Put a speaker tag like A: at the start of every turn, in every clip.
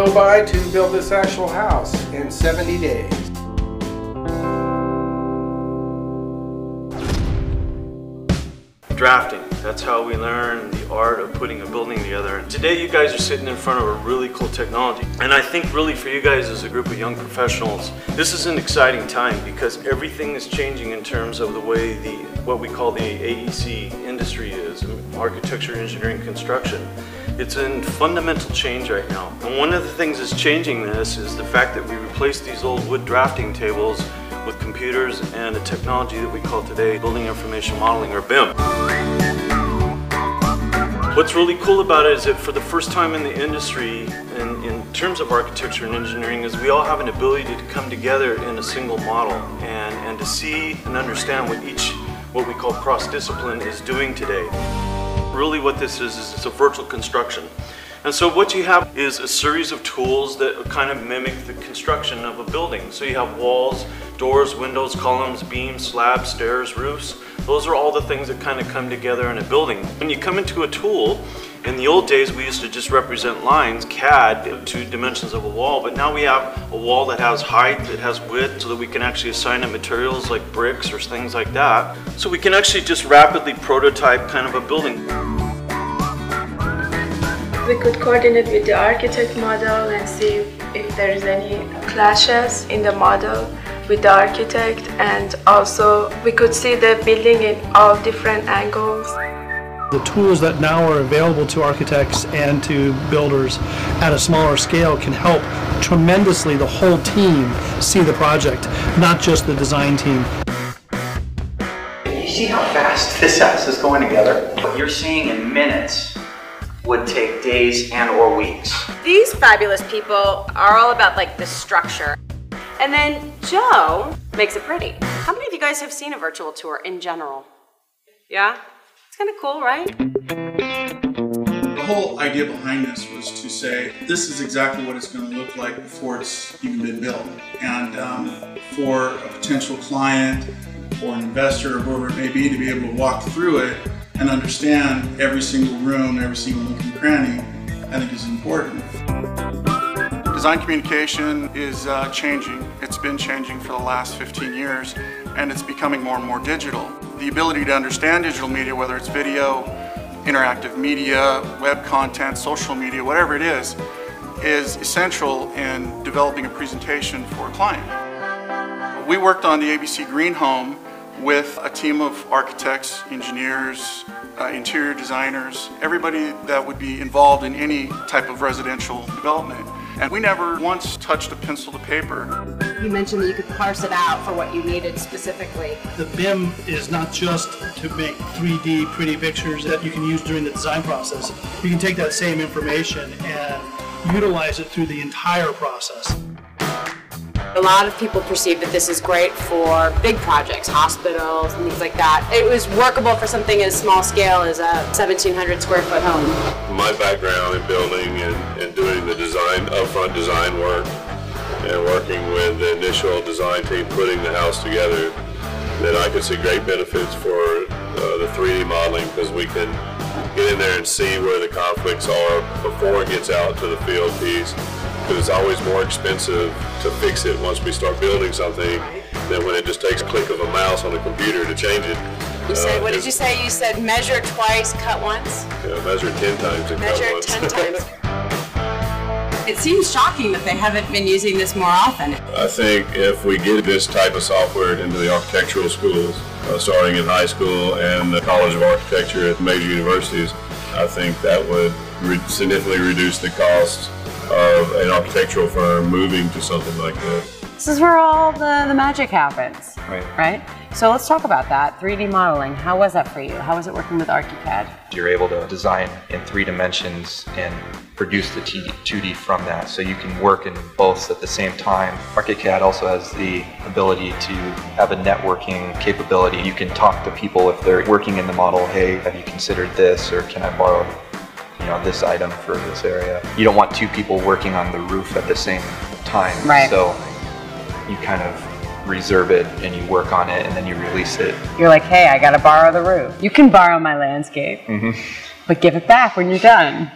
A: go by to build this actual house in 70 days.
B: Drafting. That's how we learn the art of putting a building together. Today you guys are sitting in front of a really cool technology. And I think really for you guys as a group of young professionals, this is an exciting time because everything is changing in terms of the way what we call the AEC industry is, architecture, engineering, construction. It's in fundamental change right now. And one of the things that's changing this is the fact that we replaced these old wood drafting tables with computers and a technology that we call today Building Information Modeling, or BIM. What's really cool about it is that for the first time in the industry, in terms of architecture and engineering, is we all have an ability to come together in a single model and to see and understand what we call cross-discipline is doing today. Really what this is it's a virtual construction. And so what you have is a series of tools that kind of mimic the construction of a building. So you have walls, doors, windows, columns, beams, slabs, stairs, roofs. Those are all the things that kind of come together in a building. When you come into a tool, in the old days we used to just represent lines, CAD, 2 dimensions of a wall, but now we have a wall that has height, it has width, so that we can actually assign it materials like bricks or things like that. So we can actually just rapidly prototype kind of a building.
C: We could coordinate with the architect model and see if there is any clashes in the model with the architect, and also we could see the building in all different angles.
D: The tools that now are available to architects and to builders at a smaller scale can help tremendously the whole team see the project, not just the design team.
E: You see how fast this house is going together? What you're seeing in minutes would take days and or weeks.
F: These fabulous people are all about like the structure. And then Joe makes it pretty. How many of you guys have seen a virtual tour in general? Yeah? It's kind of cool, right?
G: The whole idea behind this was to say, this is exactly what it's going to look like before it's even been built. And for a potential client or an investor or whoever it may be to be able to walk through it and understand every single room, every single nook and cranny, I think is important.
H: Design communication is changing. It's been changing for the last 15 years, and it's becoming more and more digital. The ability to understand digital media, whether it's video, interactive media, web content, social media, whatever it is essential in developing a presentation for a client. We worked on the ABC Green Home with a team of architects, engineers, interior designers, everybody that would be involved in any type of residential development. And we never once touched a pencil to paper.
I: You mentioned that you could parse it out for what you needed specifically.
D: The BIM is not just to make 3D pretty pictures that you can use during the design process. You can take that same information and utilize it through the entire process.
F: A lot of people perceive that this is great for big projects, hospitals and things like that. It was workable for something as small scale as a 1,700 square foot home.
J: My background in building and doing the design, upfront design work, and working with the initial design team putting the house together, then I could see great benefits for the 3D modeling, because we can get in there and see where the conflicts are before it gets out to the field piece. Because it's always more expensive to fix it once we start building something than when it just takes a click of a mouse on the computer to change it.
F: You said, what did you say? You said measure twice, cut once?
J: Yeah, measure 10 times and cut once.
F: Measure 10 times.
I: It seems shocking that they haven't been using this more often.
J: I think if we get this type of software into the architectural schools, starting in high school and the College of Architecture at major universities, I think that would significantly reduce the cost of an architectural firm moving to something like this.
K: This is where all the magic happens, right? So let's talk about that. 3D modeling, how was that for you? How was it working with ArchiCAD?
L: You're able to design in 3 dimensions and produce the 2D from that, so you can work in both at the same time. ArchiCAD also has the ability to have a networking capability. You can talk to people if they're working in the model, hey, have you considered this, or can I borrow this item for this area. You don't want 2 people working on the roof at the same time.
K: Right.
L: So you kind of reserve it and you work on it and then you release it.
K: You're like, hey, I gotta borrow the roof. You can borrow my landscape, but give it back when you're done.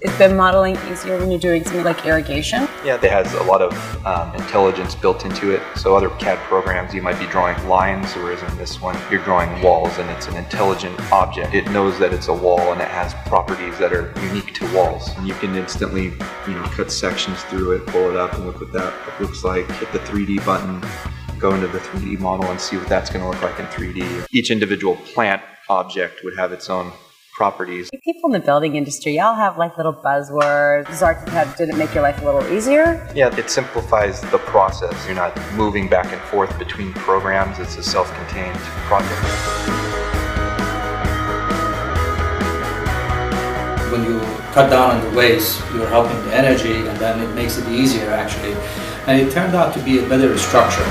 K: Is BIM modeling easier when you're doing something like irrigation?
L: Yeah, it has a lot of intelligence built into it. So other CAD programs, you might be drawing lines, whereas in this one, you're drawing walls, and it's an intelligent object. It knows that it's a wall, and it has properties that are unique to walls. And you can instantly, cut sections through it, pull it up, and look what that looks like. Hit the 3D button, go into the 3D model, and see what that's going to look like in 3D. Each individual plant object would have its own properties.
K: People in the building industry, y'all have like little buzzwords. Does ArchiCAD, did it make your life a little easier?
L: Yeah, it simplifies the process. You're not moving back and forth between programs. It's a self-contained project.
M: When you cut down on the waste, you're helping the energy, and then it makes it easier actually. And it turned out to be a better structure.